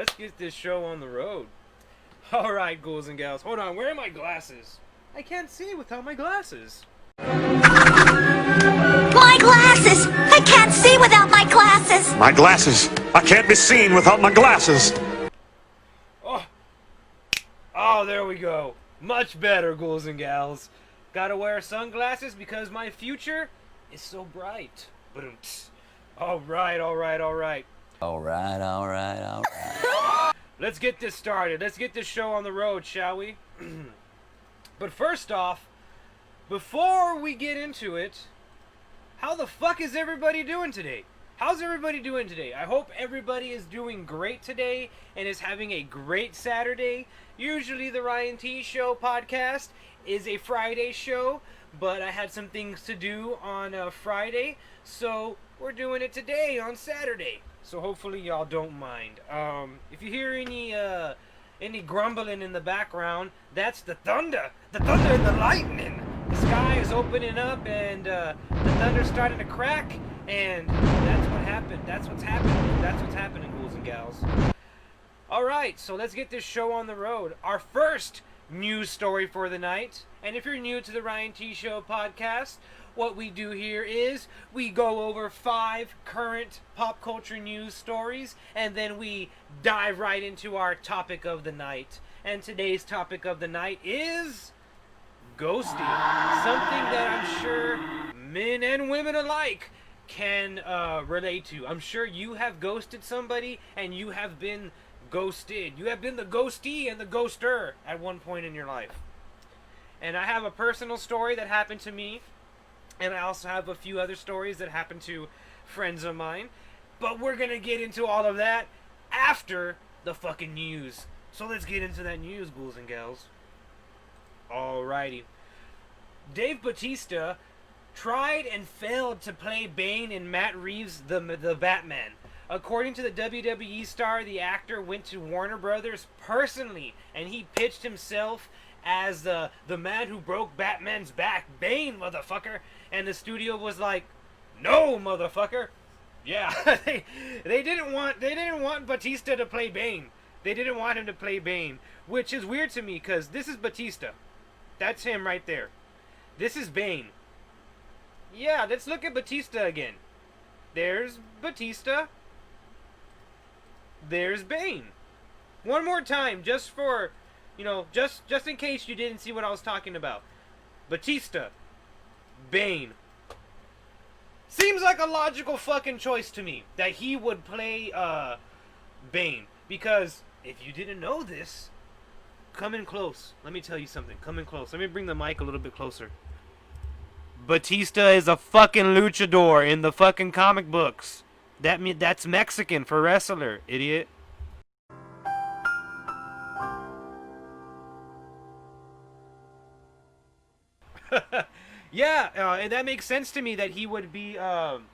let's get this show on the road. Alright, ghouls and gals. Hold on, where are my glasses? I can't see without my glasses. My glasses! I can't see without my glasses! My glasses! I can't be seen without my glasses! Oh, there we go. Much better, ghouls and gals. Gotta wear sunglasses because my future is so bright. Alright. Alright. Let's get this started. Let's get this show on the road, shall we? But first off, before we get into it, how the fuck is everybody doing today? How's everybody doing today? I hope everybody is doing great today and is having a great Saturday. Usually the Ryan.T Show Podcast is a Friday show, but I had some things to do on Friday, so we're doing it today on Saturday. So hopefully y'all don't mind. If you hear any grumbling in the background, that's the thunder. The thunder and the lightning. The sky is opening up and the thunder's starting to crack, and that's what happened. That's what's happening. That's what's happening, ghouls and gals. Alright, so let's get this show on the road. Our first news story for the night. And if you're new to the Ryan.T Show Podcast, what we do here is we go over 5 current pop culture news stories, and then we dive right into our topic of the night. And today's topic of the night is ghosting. Something that I'm sure men and women alike can relate to. I'm sure you have ghosted somebody, and you have been ghosted. You have been the ghostee and the ghoster at one point in your life. And I have a personal story that happened to me, and I also have a few other stories that happened to friends of mine. But we're gonna get into all of that after the fucking news. So let's get into that news, ghouls and gals. Alrighty. Dave Bautista tried and failed to play Bane in Matt Reeves' The Batman. According to the WWE star, the actor went to Warner Brothers personally, and he pitched himself as the man who broke Batman's back, Bane, motherfucker. And the studio was like, "No, motherfucker." Yeah, they didn't want Batista to play Bane. They didn't want him to play Bane, which is weird to me because this is Batista. That's him right there. This is Bane. Yeah, let's look at Batista again. There's Batista. There's Bane. One more time, just for, just in case you didn't see what I was talking about. Batista. Bane. Seems like a logical fucking choice to me that he would play Bane. Because if you didn't know this, come in close. Let me tell you something. Come in close. Let me bring the mic a little bit closer. Batista is a fucking luchador in the fucking comic books. That's Mexican for wrestler, idiot. Yeah, and that makes sense to me that he would be want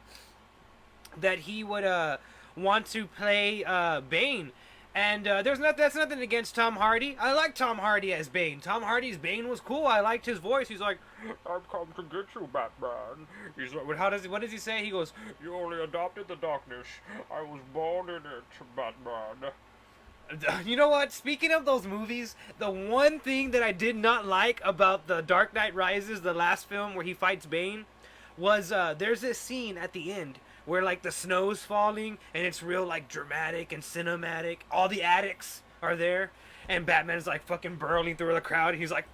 to play Bane. And that's nothing against Tom Hardy. I like Tom Hardy as Bane. Tom Hardy's Bane was cool. I liked his voice. He's like, "I've come to get you, Batman." He's like, what does he say? He goes, "You only adopted the darkness. I was born in it, Batman." You know what? Speaking of those movies, the one thing that I did not like about The Dark Knight Rises, the last film where he fights Bane, was there's this scene at the end where like the snow's falling and it's real like dramatic and cinematic. All the addicts are there and Batman's like fucking burrowing through the crowd and he's like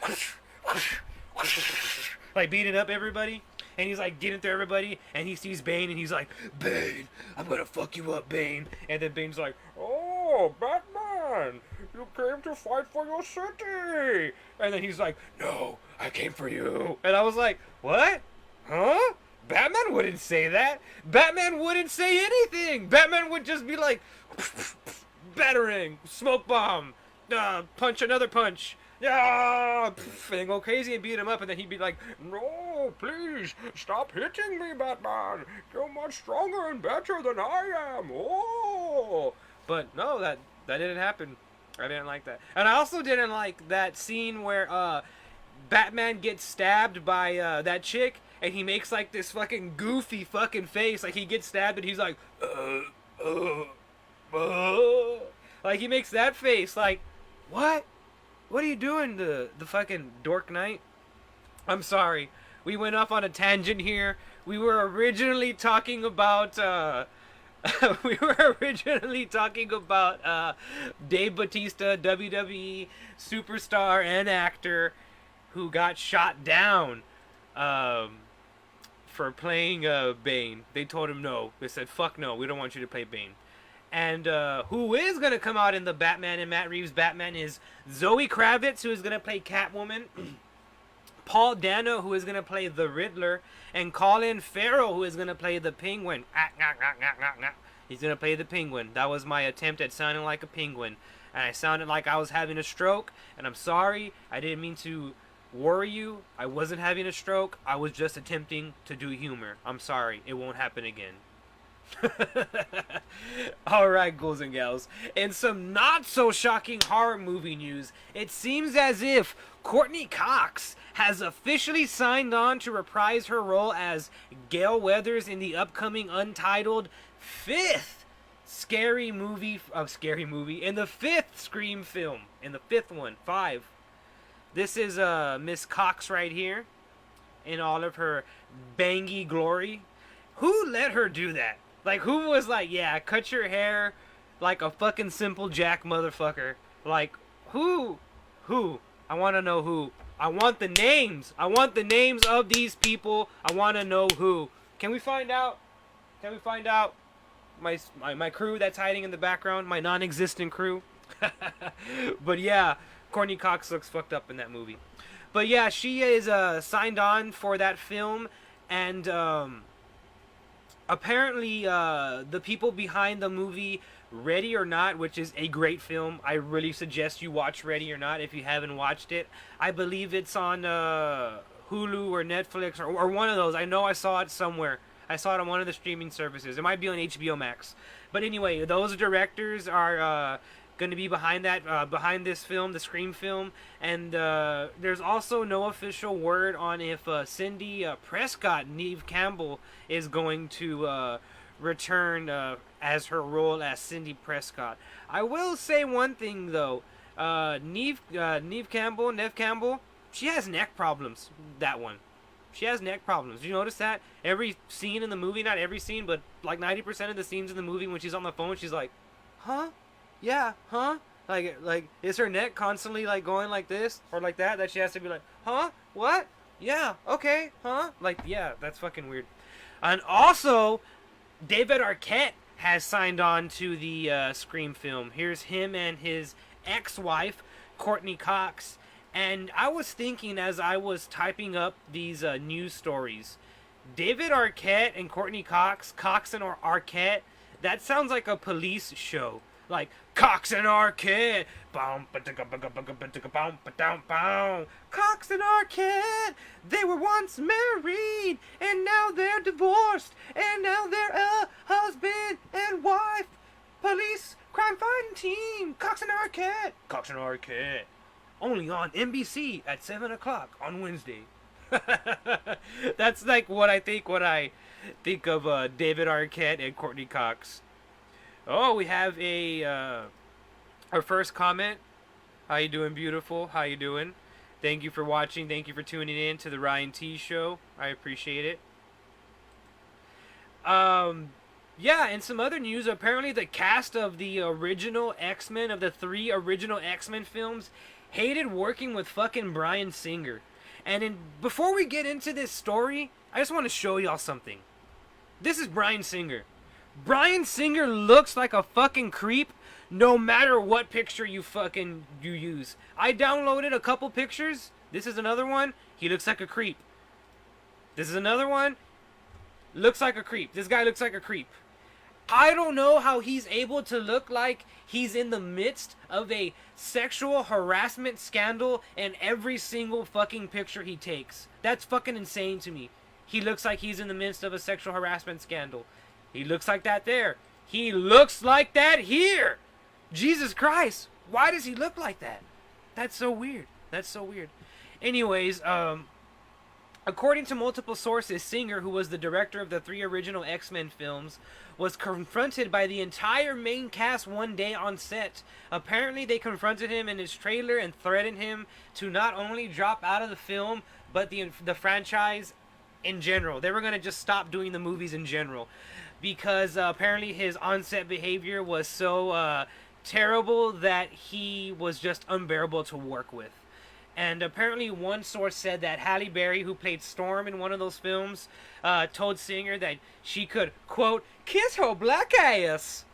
like beating up everybody, and he's like getting through everybody, and he sees Bane and he's like, "Bane, I'm gonna fuck you up, Bane." And then Bane's like, "Oh, Batman, you came to fight for your city." And then he's like, "No, I came for you." And I was like, "What? Huh? Batman wouldn't say that. Batman wouldn't say anything. Batman would just be like, battering, smoke bomb, punch, another punch, and go crazy and beat him up, and then he'd be like, "No, please, stop hitting me, Batman. You're much stronger and better than I am." Oh. But no, that didn't happen. I didn't like that. And I also didn't like that scene where Batman gets stabbed by that chick, and he makes like this fucking goofy fucking face, like he gets stabbed and he's like, Like, he makes that face, like, what? What are you doing, the fucking dork knight? I'm sorry. We went off on a tangent here. We were originally talking about, Dave Bautista, WWE superstar and actor, who got shot down, for playing, Bane. They told him no. They said, fuck no, we don't want you to play Bane. And who is going to come out in the Batman and Matt Reeves Batman is Zoe Kravitz, who is going to play Catwoman, Paul Dano, who is going to play the Riddler, and Colin Farrell, who is going to play the Penguin. He's going to play the Penguin. That was my attempt at sounding like a penguin. And I sounded like I was having a stroke, and I'm sorry. I didn't mean to worry you. I wasn't having a stroke. I was just attempting to do humor. I'm sorry. It won't happen again. Alright, ghouls and gals. In some not so shocking horror movie news, it seems as if Courtney Cox has officially signed on to reprise her role as Gale Weathers in the upcoming untitled 5th scary movie in the 5th Scream film, in the 5th one. 5. This is Miss Cox right here in all of her bangy glory. Who let her do that? Like, who was like, yeah, cut your hair like a fucking simple Jack motherfucker? Like, who? I want to know who. I want the names. I want the names of these people. I want to know who. Can we find out? Can we find out? My crew that's hiding in the background, my non-existent crew. But yeah, Courtney Cox looks fucked up in that movie. But yeah, she is signed on for that film, and apparently the people behind the movie Ready or Not, which is a great film. I really suggest you watch Ready or Not if you haven't watched it. I believe it's on Hulu or Netflix or one of those. I know I saw it somewhere. I saw it on one of the streaming services. It might be on HBO Max. But anyway, those directors are going to be behind this film, the Scream film. And there's also no official word on if Cindy Prescott, Neve Campbell, is going to return as her role as Cindy Prescott. I will say one thing though. Neve Campbell, she has neck problems. That one. She has neck problems. You notice that? Every scene in the movie, not every scene, but like 90% of the scenes in the movie, when she's on the phone, she's like, huh? Yeah, huh? Like, is her neck constantly like going like this or like that? That she has to be like, huh? What? Yeah, okay, huh? Like, yeah, that's fucking weird. And also, David Arquette has signed on to the Scream film. Here's him and his ex-wife, Courtney Cox. And I was thinking as I was typing up these news stories, David Arquette and Courtney Cox and Arquette, that sounds like a police show. Like, Cox and Arquette. Cox and Arquette, they were once married, and now they're divorced, and now they're a husband and wife. Police crime fighting team. Cox and Arquette. Cox and Arquette. Only on NBC at 7 o'clock on Wednesday. That's like what I think when I think of David Arquette and Courtney Cox. Oh, we have our first comment. How you doing, beautiful? How you doing? Thank you for watching. Thank you for tuning in to the Ryan.T Show. I appreciate it. Yeah, and some other news. Apparently the cast of the original X-Men, of the 3 original X-Men films, hated working with fucking Bryan Singer. And before we get into this story, I just want to show y'all something. This is Bryan Singer. Bryan Singer looks like a fucking creep no matter what picture you use. I downloaded a couple pictures. This is another one. He looks like a creep. This is another one. Looks like a creep. This guy looks like a creep. I don't know how he's able to look like he's in the midst of a sexual harassment scandal in every single fucking picture he takes. That's fucking insane to me. He looks like he's in the midst of a sexual harassment scandal. He looks like that there. He looks like that here. Jesus Christ. Why does he look like that? That's so weird. That's so weird. Anyways, According to multiple sources, Singer, who was the director of the 3 original X-Men films, was confronted by the entire main cast one day on set. Apparently, they confronted him in his trailer and threatened him to not only drop out of the film, but the franchise in general. They were going to just stop doing the movies in general. Because apparently his on-set behavior was so terrible that he was just unbearable to work with. And apparently one source said that Halle Berry, who played Storm in one of those films, told Singer that she could, quote, kiss her black ass.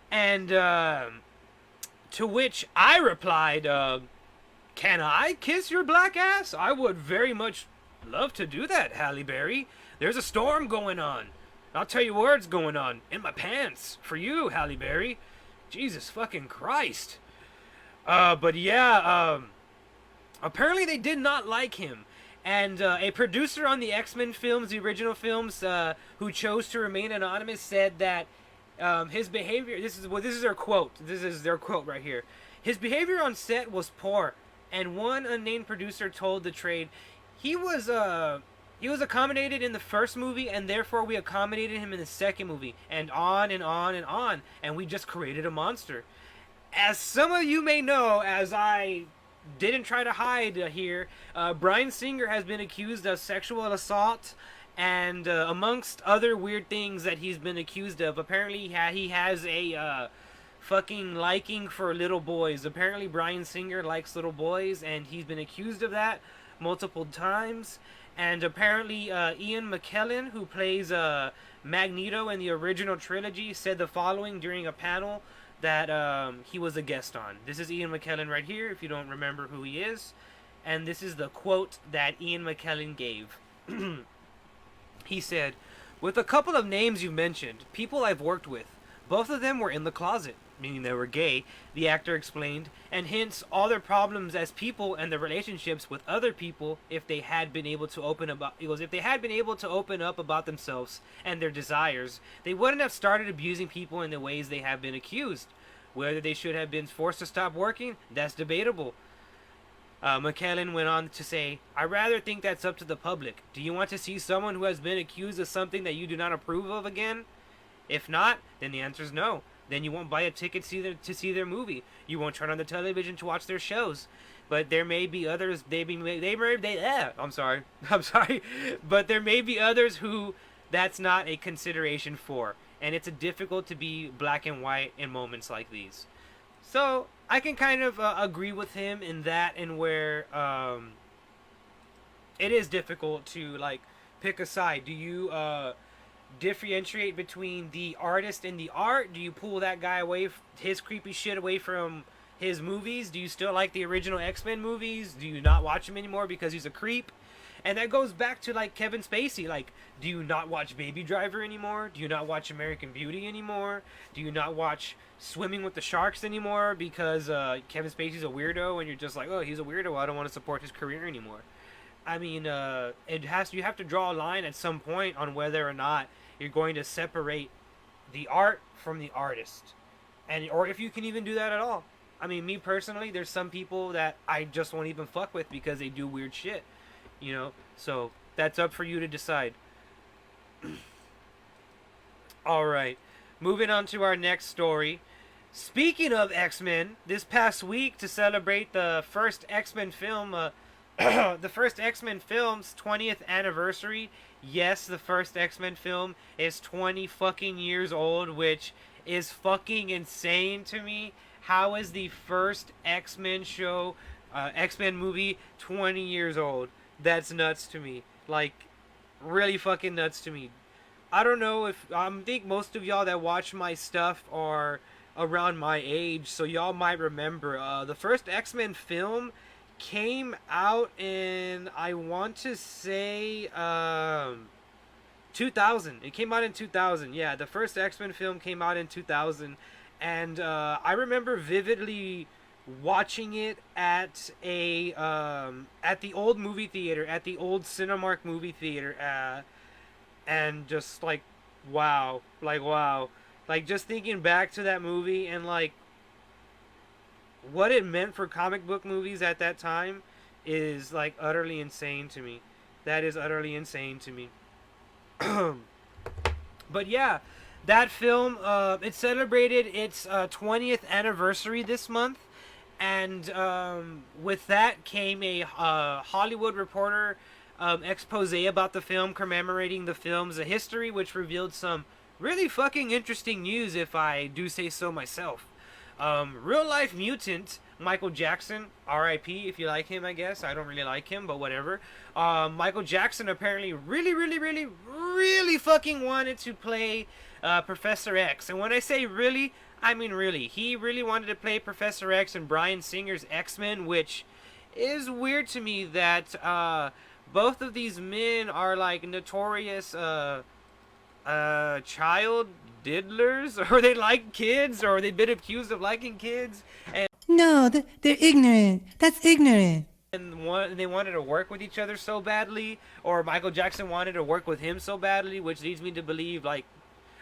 And to which I replied, can I kiss your black ass? I would very much love to do that, Halle Berry. There's a storm going on. I'll tell you where it's going on. In my pants. For you, Halle Berry. Jesus fucking Christ. But yeah, apparently they did not like him. And a producer on the X-Men films, the original films, who chose to remain anonymous, said that his behavior, this is their quote. This is their quote right here. His behavior on set was poor. And one unnamed producer told the trade, he was accommodated in the first movie, and therefore we accommodated him in the second movie, and on and on and on, and we just created a monster. As some of you may know, as I didn't try to hide here, Bryan Singer has been accused of sexual assault, and amongst other weird things that he's been accused of. Apparently he has a fucking liking for little boys. Apparently Bryan Singer likes little boys, and he's been accused of that multiple times. And apparently Ian McKellen, who plays Magneto in the original trilogy, said the following during a panel that he was a guest on. This is Ian McKellen right here, if you don't remember who he is. And this is the quote that Ian McKellen gave. He said, with a couple of names you mentioned, people I've worked with, both of them were in the closet, meaning they were gay, the actor explained, and hence all their problems as people and their relationships with other people if they had been able to open up about themselves and their desires, they wouldn't have started abusing people in the ways they have been accused. Whether they should have been forced to stop working, that's debatable. McKellen went on to say, I rather think that's up to the public. Do you want to see someone who has been accused of something that you do not approve of again? If not, then the answer is no. Then you won't buy a ticket to see their movie. You won't turn on the television to watch their shows. But there may be others. I'm sorry. But there may be others who that's not a consideration for, and it's difficult to be black and white in moments like these. So I can kind of agree with him in that, and where it is difficult to like pick a side. Do you differentiate between the artist and the art? Do you pull that guy away, his creepy shit away from his movies? Do you still like the original X-Men movies? Do you not watch him anymore because he's a creep? And that goes back to like Kevin Spacey. Like, do you not watch Baby Driver anymore? Do you not watch American Beauty anymore? Do you not watch Swimming with the Sharks anymore because Kevin Spacey's a weirdo and you're just like, oh, he's a weirdo, I don't want to support his career anymore? I mean, you have to draw a line at some point on whether or not you're going to separate the art from the artist, or if you can even do that at all. I mean, me personally, there's some people that I just won't even fuck with because they do weird shit, you know. So that's up for you to decide. All right, moving on to our next story. Speaking of X-Men, this past week to celebrate the first X-Men film, the first X-Men film's 20th anniversary. Yes, the first X-Men film is 20 fucking years old, which is fucking insane to me. How is the first X-Men show, X-Men movie 20 years old? That's nuts to me. Like, really fucking nuts to me. I don't know if, I think most of y'all that watch my stuff are around my age, so y'all might remember. The first X-Men film came out in, I want to say 2000. It came out in 2000. Yeah, the first X-Men film came out in 2000, and I remember vividly watching it at the old movie theater, at the old Cinemark movie theater, and just like wow, like just thinking back to that movie and like what it meant for comic book movies at that time is like utterly insane to me. That is utterly insane to me. But yeah, that film, it celebrated its 20th anniversary this month. And with that came a Hollywood Reporter expose about the film, commemorating the film's history, which revealed some really fucking interesting news, if I do say so myself. Real life mutant Michael Jackson, R.I.P. if you like him, I guess. I don't really like him, but whatever. Michael Jackson apparently really fucking wanted to play Professor X. And when I say really, I mean really. He really wanted to play Professor X in Bryan Singer's X-Men, which is weird to me that both of these men are like notorious child diddlers, or they like kids, or they've been accused of liking kids. And no, they're ignorant. That's ignorant. And they wanted to work with each other so badly, or Michael Jackson wanted to work with him so badly, which leads me to believe, like,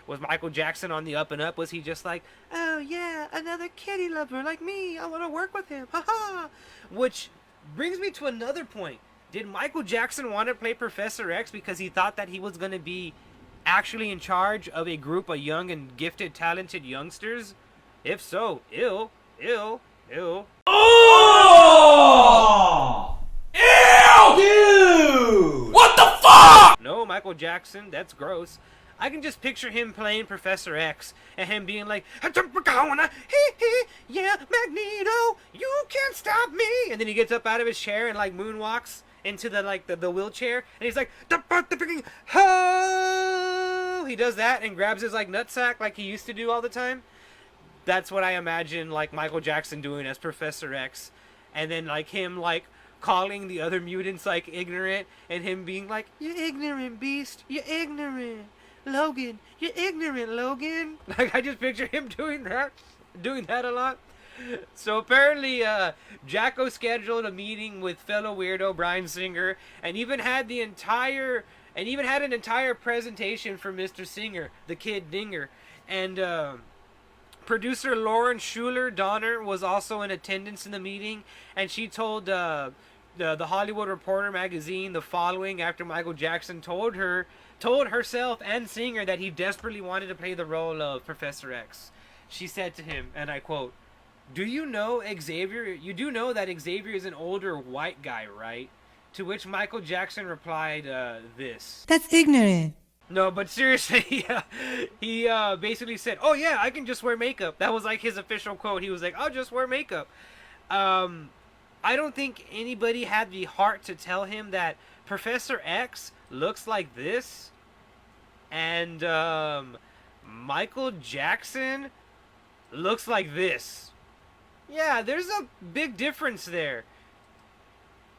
was Michael Jackson on the up and up? Was he just like, oh yeah, another kitty lover like me, I want to work with him, haha? Which brings me to another point. Did Michael Jackson want to play Professor X because he thought that he was going to be actually in charge of a group of young and gifted, talented youngsters? If so, ew. Oh! Ew! Dude! What the fuck? No, Michael Jackson, that's gross. I can just picture him playing Professor X and him being like, yeah, Magneto, you can't stop me. And then he gets up out of his chair and like moonwalks into the wheelchair, and he's like, the freaking ho! He does that and grabs his like nutsack like he used to do all the time. That's what I imagine like Michael Jackson doing as Professor X, and then like him like calling the other mutants like ignorant, and him being like, you ignorant beast, you ignorant Logan, you ignorant Logan. Like I just picture him doing that a lot. So apparently Jacko scheduled a meeting with fellow weirdo Bryan Singer, and even had an entire presentation for Mr. Singer, the Kid Dinger. And producer Lauren Schuler Donner was also in attendance in the meeting, and she told the Hollywood Reporter magazine the following after Michael Jackson told herself and Singer that he desperately wanted to play the role of Professor X. She said to him, and I quote, "Do you know Xavier? You do know that Xavier is an older white guy, right?" To which Michael Jackson replied this. That's ignorant. No, but seriously, he basically said, oh yeah, I can just wear makeup. That was like his official quote. He was like, I'll just wear makeup. I don't think anybody had the heart to tell him that Professor X looks like this, and Michael Jackson looks like this. Yeah, there's a big difference there.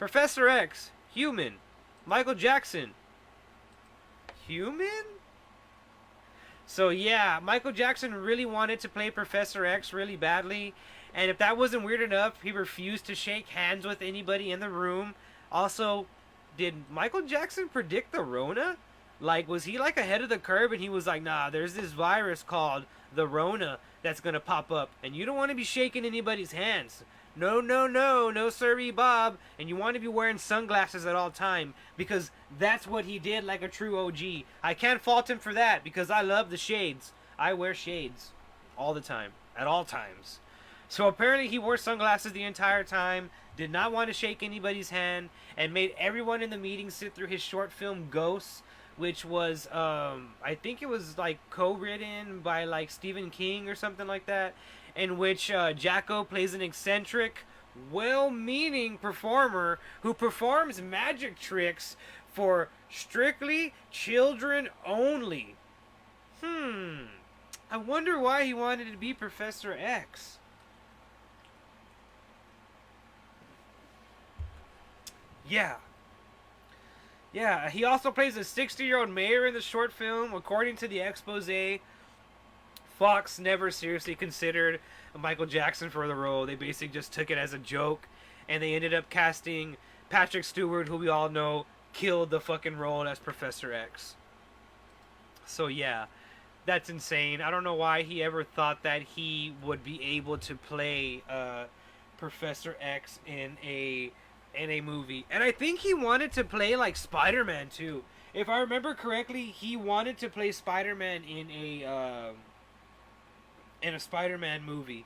Professor X, human. Michael Jackson, human? So yeah, Michael Jackson really wanted to play Professor X really badly, and if that wasn't weird enough, he refused to shake hands with anybody in the room. Also, did Michael Jackson predict the Rona? Like, was he like ahead of the curve and he was like, nah, there's this virus called the Rona that's gonna pop up, and you don't want to be shaking anybody's hands. No, sirree, Bob. And you want to be wearing sunglasses at all time, because that's what he did like a true OG. I can't fault him for that, because I love the shades. I wear shades all the time, at all times. So apparently he wore sunglasses the entire time, did not want to shake anybody's hand, and made everyone in the meeting sit through his short film Ghosts, which was, I think it was like co-written by like Stephen King or something like that, in which Jacko plays an eccentric, well-meaning performer who performs magic tricks for strictly children only. I wonder why he wanted to be Professor X. Yeah, he also plays a 60-year-old mayor in the short film. According to the expose, Fox never seriously considered Michael Jackson for the role. They basically just took it as a joke, and they ended up casting Patrick Stewart, who we all know killed the fucking role as Professor X. So yeah, that's insane. I don't know why he ever thought that he would be able to play Professor X in a in a movie. And I think he wanted to play like Spider-Man too. If I remember correctly, he wanted to play Spider-Man in a Spider-Man movie,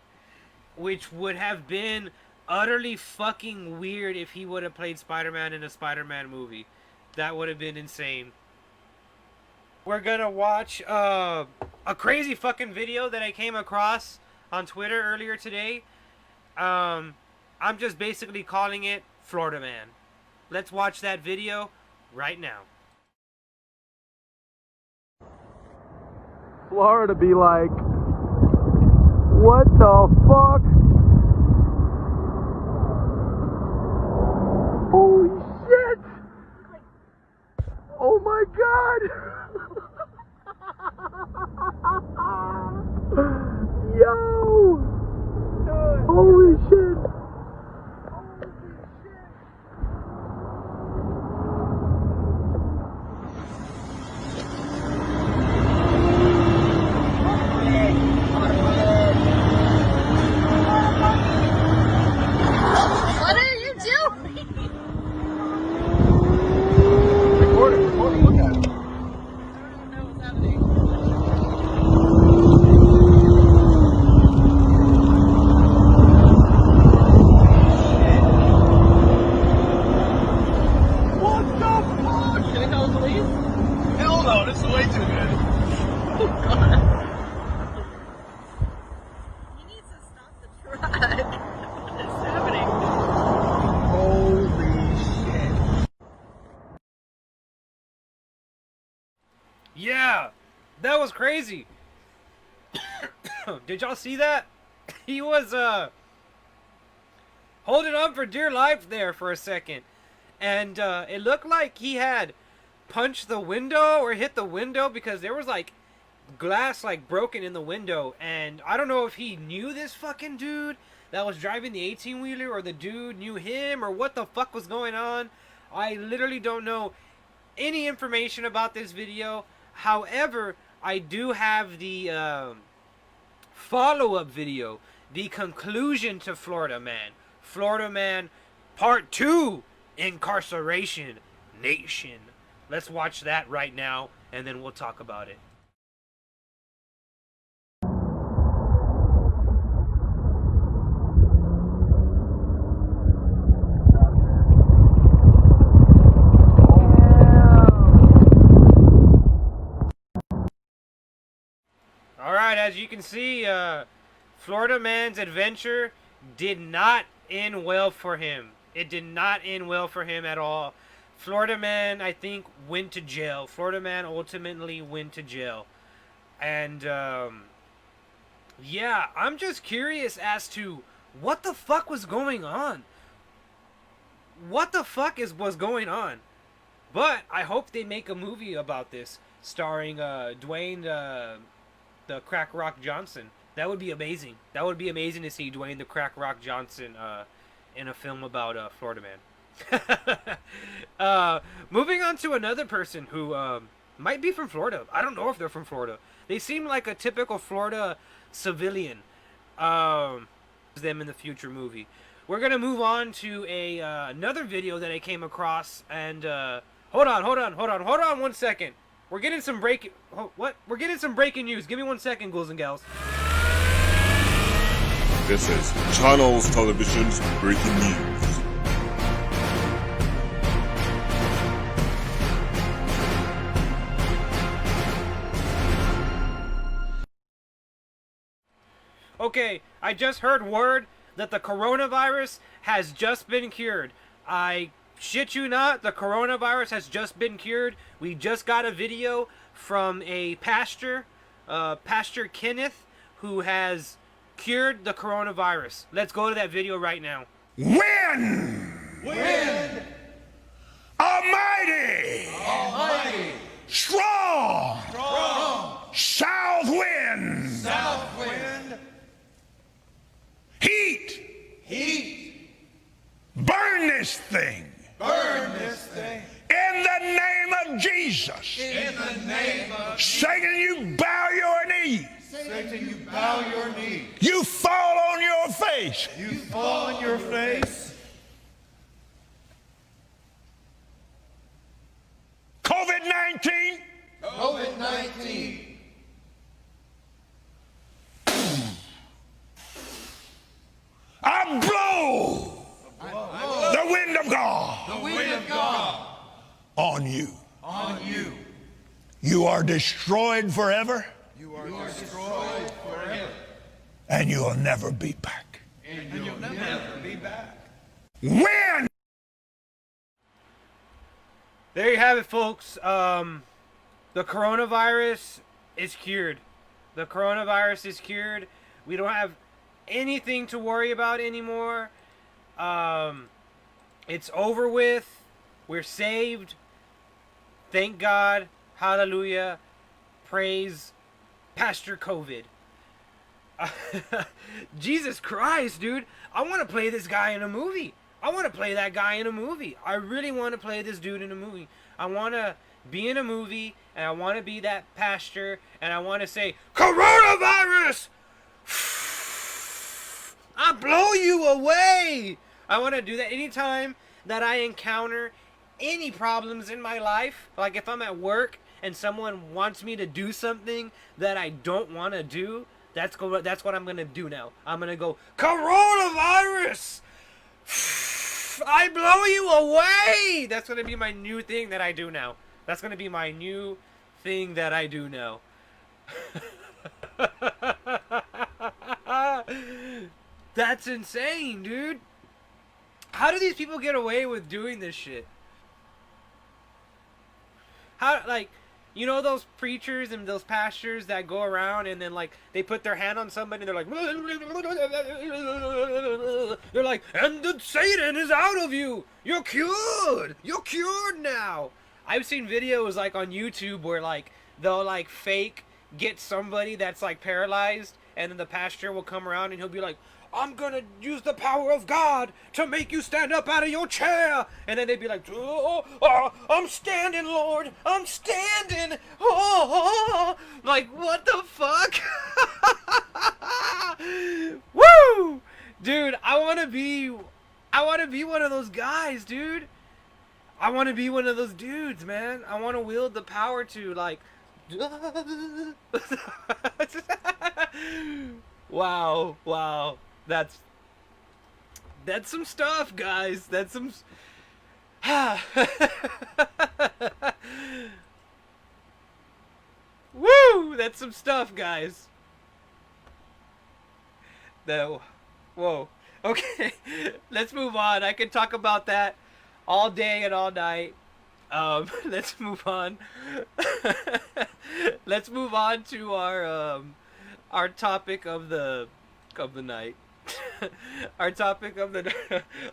which would have been utterly fucking weird if he would have played Spider-Man in a Spider-Man movie. That would have been insane. We're gonna watch a crazy fucking video that I came across on Twitter earlier today. I'm just basically calling it Florida Man. Let's watch that video right now. Florida be like, what the fuck? Holy shit! Oh my god! Yo! Holy shit! What are you doing? Record it, look at it. What the fuck? Can I call the police? Hell no, this is way too good. Oh god. He needs to stop the truck. What is happening? Holy shit. Yeah, that was crazy. Did y'all see that? He was holding on for dear life there for a second. And it looked like he had punched the window or hit the window, because there was like glass like broken in the window. And I don't know if he knew this fucking dude that was driving the 18-wheeler, or the dude knew him, or what the fuck was going on. I literally don't know any information about this video. However, I do have the follow-up video, the conclusion to Florida Man. Florida Man Part 2, Incarceration Nation. Let's watch that right now, and then we'll talk about it. Alright, as you can see, Florida Man's adventure did not end well for him. It did not end well for him at all. Florida Man, I think, went to jail. Florida Man ultimately went to jail. And, yeah, I'm just curious as to what the fuck was going on. What the fuck was going on? But I hope they make a movie about this, starring Dwayne the Crack Rock Johnson. That would be amazing. That would be amazing to see Dwayne the Crack Rock Johnson in a film about Florida Man. Moving on to another person who might be from Florida. I don't know if they're from Florida. They seem like a typical Florida civilian. Them in the future movie. We're gonna move on to another video that I came across, and hold on 1 second. We're getting some breaking. What? We're getting some breaking news. Give me 1 second, ghouls and gals. This is Channels Television's breaking news. Okay, I just heard word that the coronavirus has just been cured. I shit you not, the coronavirus has just been cured. We just got a video from a pastor, Pastor Kenneth, who has cured the coronavirus. Let's go to that video right now. Win! Almighty! Strong! South wind! Heat! Burn this thing! In the name of Jesus! Satan, you bow your knee! You fall on your face! on you. On you. You are destroyed forever, You are destroyed forever. and you'll never be back. And you'll never be back. When? There you have it, folks. The coronavirus is cured. The coronavirus is cured. We don't have anything to worry about anymore. It's over with. We're saved. Thank God. Hallelujah. Praise Pastor COVID. Jesus Christ, dude. I want to play this guy in a movie. I want to play that guy in a movie. I really want to play this dude in a movie. I want to be in a movie, and I want to be that pastor, and I want to say, coronavirus! I blow you away! I want to do that anytime that I encounter any problems in my life. Like if I'm at work and someone wants me to do something that I don't want to do, that's what I'm going to do now. I'm going to go, coronavirus! I blow you away! That's going to be my new thing that I do now. That's going to be my new thing that I do now. That's insane, dude. How do these people get away with doing this shit? How, like, you know those preachers and those pastors that go around and then, like, they put their hand on somebody and they're like, and the Satan is out of you. You're cured. You're cured now. I've seen videos, like, on YouTube where, like, they'll, like, fake get somebody that's, like, paralyzed, and then the pastor will come around and he'll be like, I'm gonna use the power of God to make you stand up out of your chair. And then they'd be like, I'm standing, Lord. I'm standing. Like, what the fuck? Woo! Dude, I want to be one of those guys, dude. I want to be one of those dudes, man. I want to wield the power to, like, wow. That's some stuff, guys. That's some. Woo! That's some stuff, guys. No. Whoa. Okay. Let's move on. I could talk about that all day and all night. Let's move on. Let's move on to our topic of the night. Our topic of the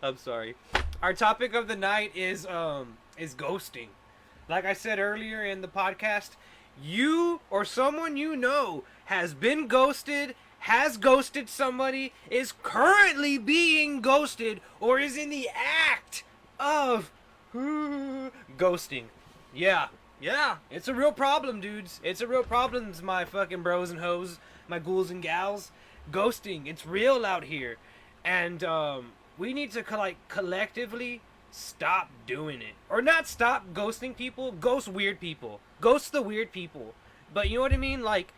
I'm sorry. Our topic of the night is ghosting. Like I said earlier in the podcast, you or someone you know has been ghosted, has ghosted somebody, is currently being ghosted, or is in the act of ghosting. Yeah, it's a real problem, dudes. It's a real problem, my fucking bros and hoes, my ghouls and gals. Ghosting, it's real out here, and we need to collectively stop doing it, or not stop ghosting people. Ghost weird people. Ghost the weird people. But you know what I mean? Like,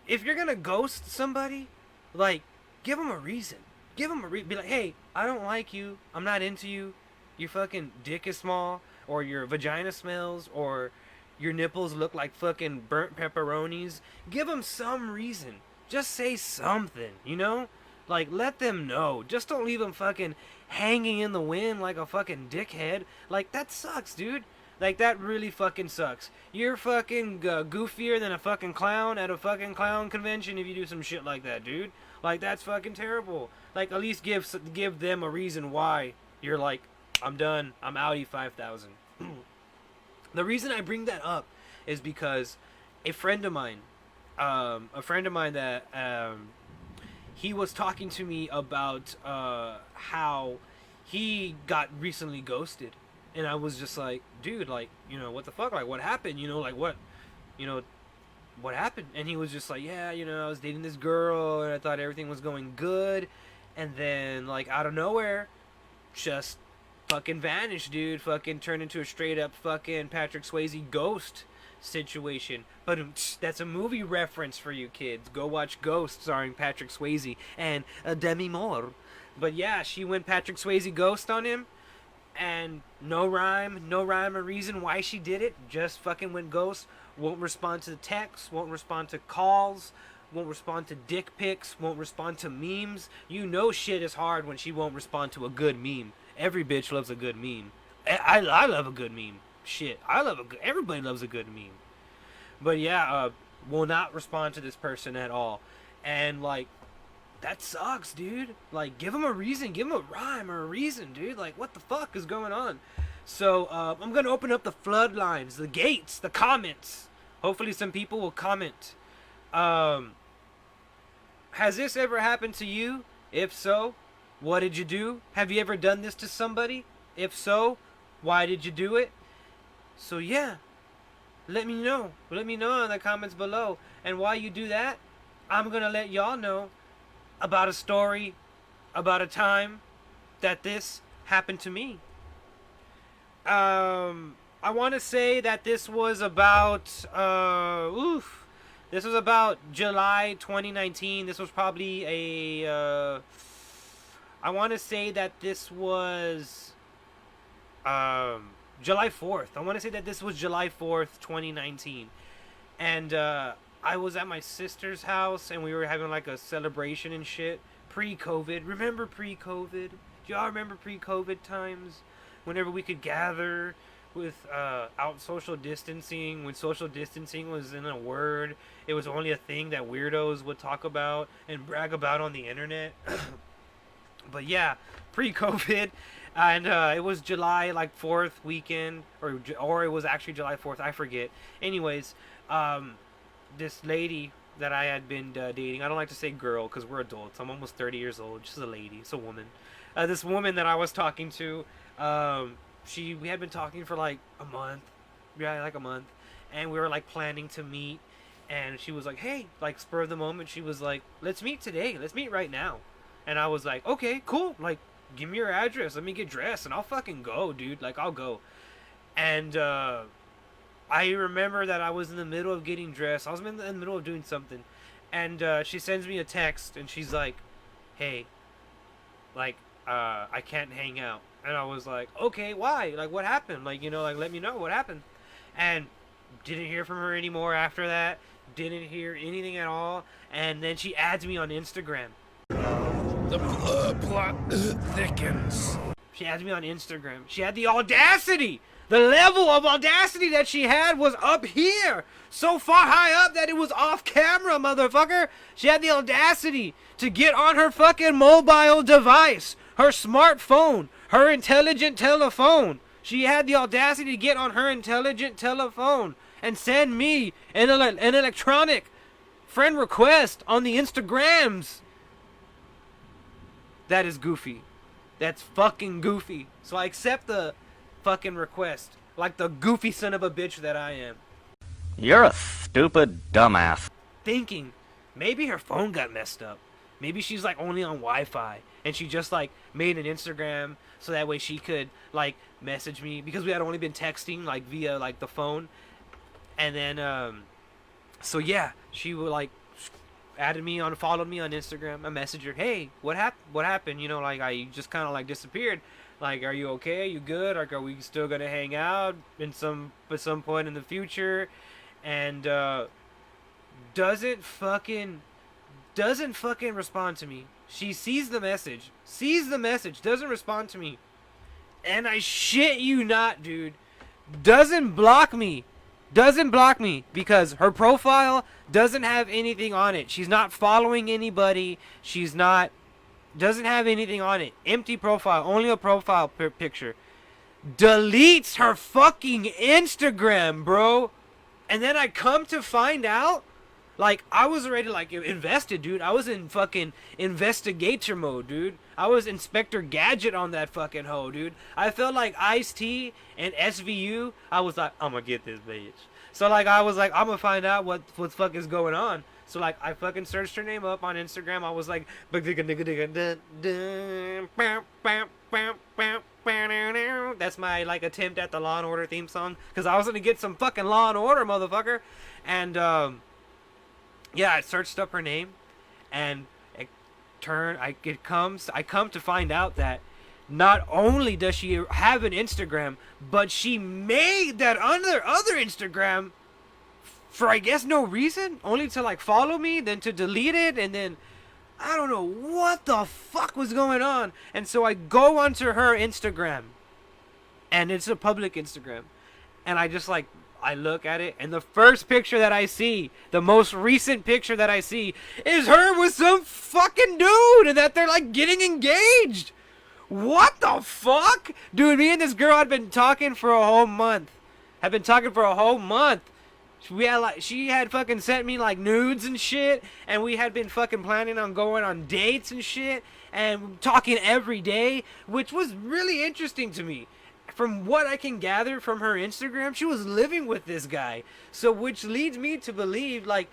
if you're gonna ghost somebody, like, give them a reason. Give them a reason. Be like, hey, I don't like you. I'm not into you. Your fucking dick is small, or your vagina smells, or your nipples look like fucking burnt pepperonis. Give them some reason. Just say something, you know? Like, let them know. Just don't leave them fucking hanging in the wind like a fucking dickhead. Like, that sucks, dude. Like, that really fucking sucks. You're fucking goofier than a fucking clown at a fucking clown convention if you do some shit like that, dude. Like, that's fucking terrible. Like, at least give them a reason why you're like, I'm done. I'm outie 5,000. The reason I bring that up is because a friend of mine that he was talking to me about how he got recently ghosted, and I was just like, dude, like, you know, what the fuck, like, what happened, you know, like, what happened? And he was just like, yeah, you know, I was dating this girl and I thought everything was going good, and then, like, out of nowhere, just fucking vanished, dude. Fucking turned into a straight up fucking Patrick Swayze ghost situation. But that's a movie reference for you kids. Go watch Ghost starring Patrick Swayze and Demi Moore. But yeah, she went Patrick Swayze ghost on him, and no rhyme or reason why she did it. Just fucking went ghost. Won't respond to the texts, won't respond to calls, won't respond to dick pics, won't respond to memes. You know shit is hard when she won't respond to a good meme. Every bitch loves a good meme. I love a good meme. Shit, everybody loves a good meme. But yeah, will not respond to this person at all. And like, that sucks, dude. Like, give him a reason, give him a rhyme or a reason, dude. Like, what the fuck is going on? So, I'm gonna open up the floodlines, the gates, the comments. Hopefully some people will comment. Has this ever happened to you? If so, what did you do? Have you ever done this to somebody? If so, why did you do it? So yeah, let me know. Let me know in the comments below. And while you do that, I'm gonna let y'all know about a story, about a time that this happened to me. I want to say that this was about, this was about July 2019. This was probably I want to say that this was, July 4th. I want to say that this was July 4th, 2019. And, I was at my sister's house, and we were having, like, a celebration and shit. Pre-COVID. Remember pre-COVID? Do y'all remember pre-COVID times? Whenever we could gather with, out social distancing. When social distancing was in a word. It was only a thing that weirdos would talk about and brag about on the internet. But yeah, pre-COVID. And, it was July, like, 4th weekend. Or it was actually July 4th. I forget. Anyways, this lady that I had been dating, I don't like to say girl because we're adults. I'm almost 30 years old. She's a lady. It's a woman. This woman that I was talking to, we had been talking for like a month. Yeah, like a month. And we were like planning to meet. And she was like, hey, like spur of the moment. She was like, let's meet today. Let's meet right now. And I was like, okay, cool. Like, give me your address. Let me get dressed and I'll fucking go, dude. Like, I'll go. And, I remember that I was in the middle of getting dressed. I was in the middle of doing something. And she sends me a text. And she's like, hey, like, I can't hang out. And I was like, okay, why? Like, what happened? Like, you know, like, let me know what happened. And didn't hear from her anymore after that. Didn't hear anything at all. And then she adds me on Instagram. The blood plot thickens. She adds me on Instagram. She had the audacity. The level of audacity that she had was up here. So far high up that it was off camera, motherfucker. She had the audacity to get on her fucking mobile device. Her smartphone. Her intelligent telephone. She had the audacity to get on her intelligent telephone and send me an electronic friend request on the Instagrams. That is goofy. That's fucking goofy. So I accept the fucking request, like the goofy son of a bitch that I am. You're a stupid dumbass. Thinking, maybe her phone got messed up. Maybe she's like only on Wi-Fi, and she just like made an Instagram so that way she could like message me, because we had only been texting like via like the phone. And then so yeah, she would like followed me on Instagram. I messaged her, hey, what happened? You know, like I just kind of like disappeared. Like, are you okay? Are you good? Like, are we still gonna hang out at some point in the future? And doesn't fucking respond to me. She sees the message, doesn't respond to me, and I shit you not, dude, doesn't block me because her profile doesn't have anything on it. She's not following anybody. Doesn't have anything on it. Empty profile. Only a profile picture. Deletes her fucking Instagram, bro. And then I come to find out, like, I was already, like, invested, dude. I was in fucking investigator mode, dude. I was Inspector Gadget on that fucking hoe, dude. I felt like Ice-T and SVU. I was like, I'm gonna get this bitch. So, like, I was like, I'm gonna find out what fuck is going on. So, like, I fucking searched her name up on Instagram. I was like, that's my, like, attempt at the Law and Order theme song. Because I was going to get some fucking Law and Order, motherfucker. And, yeah, I searched up her name. And I come to find out that not only does she have an Instagram, but she made that other Instagram for, I guess, no reason, only to like follow me, then to delete it, and then I don't know what the fuck was going on. And so I go onto her Instagram, and it's a public Instagram, and I just like, I look at it, and the first picture that I see, the most recent picture that I see, is her with some fucking dude, and that they're like getting engaged. What the fuck? Dude, me and this girl had been talking for a whole month. She had fucking sent me like nudes and shit, and we had been fucking planning on going on dates and shit, and talking every day, which was really interesting to me. From what I can gather from her Instagram, she was living with this guy. So, which leads me to believe, like,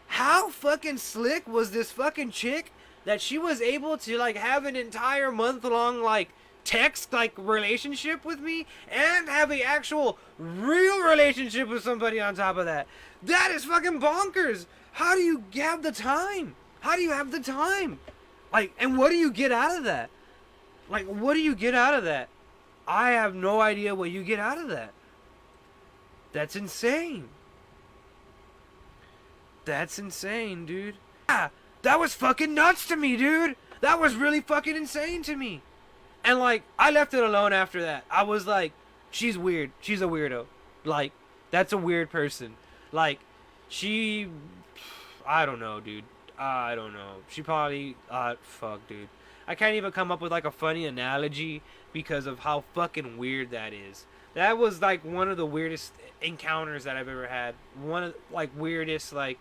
how fucking slick was this fucking chick that she was able to like have an entire month-long like text like relationship with me and have an actual real relationship with somebody on top of that. That is fucking bonkers. How do you have the time? Like, and what do you get out of that? I have no idea what you get out of that. That's insane. Dude. Yeah. That was fucking nuts to me, dude. That was really fucking insane to me. And, like, I left it alone after that. I was like, she's weird. She's a weirdo. Like, that's a weird person. Like, I don't know, dude. I don't know. She probably, fuck, dude. I can't even come up with, like, a funny analogy because of how fucking weird that is. That was, like, one of the weirdest encounters that I've ever had. One of, like, weirdest, like,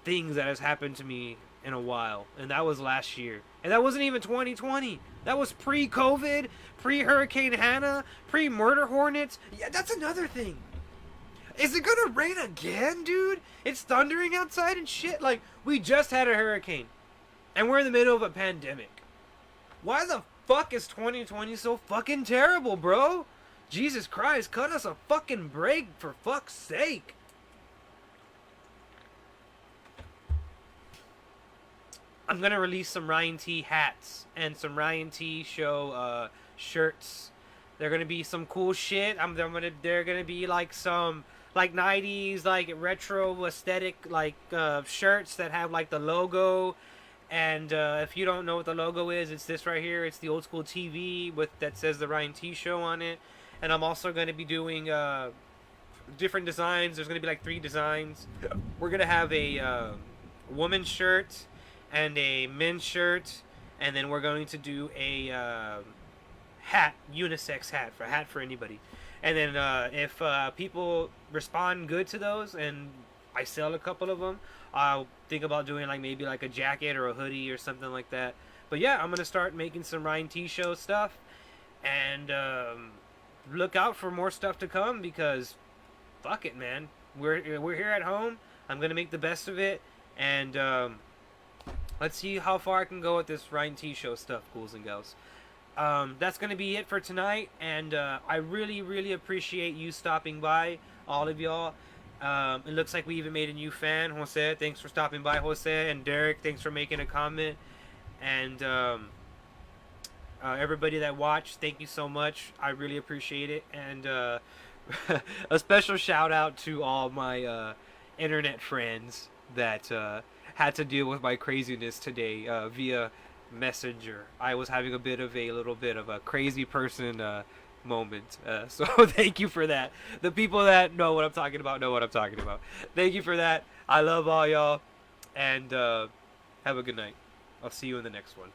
things that has happened to me in a while, and that was last year, and that wasn't even 2020. That was pre-COVID, pre-Hurricane Hannah, pre-murder hornets. Yeah, that's another thing. Is it gonna rain again, dude? It's thundering outside and shit. Like, we just had a hurricane, and we're in the middle of a pandemic. Why the fuck is 2020 so fucking terrible, bro? Jesus Christ, cut us a fucking break, for fuck's sake. I'm gonna release some Ryan.T hats and some Ryan.T Show shirts. They're gonna be some cool shit. They're gonna be like some like 90s like retro aesthetic like shirts that have like the logo. And if you don't know what the logo is, it's this right here. It's the old school TV that says the Ryan.T Show on it. And I'm also gonna be doing different designs. There's gonna be like 3 designs. We're gonna have a woman's shirt and a men's shirt, and then we're going to do a hat, unisex hat for anybody. And then if people respond good to those and I sell a couple of them, I'll think about doing like maybe like a jacket or a hoodie or something like that. But yeah, I'm gonna start making some Ryan.T Show stuff, and look out for more stuff to come, because fuck it, man, we're here at home. I'm gonna make the best of it, and let's see how far I can go with this Ryan.T Show stuff, ghouls and gals. That's going to be it for tonight, and I really, really appreciate you stopping by, all of y'all. It looks like we even made a new fan, Jose. Thanks for stopping by, Jose. And Derek, thanks for making a comment. And everybody that watched, thank you so much. I really appreciate it. And a special shout out to all my internet friends that had to deal with my craziness today via Messenger. I was having a little bit of a crazy person moment. So thank you for that. The people that know what I'm talking about know what I'm talking about. Thank you for that. I love all y'all, and have a good night. I'll see you in the next one.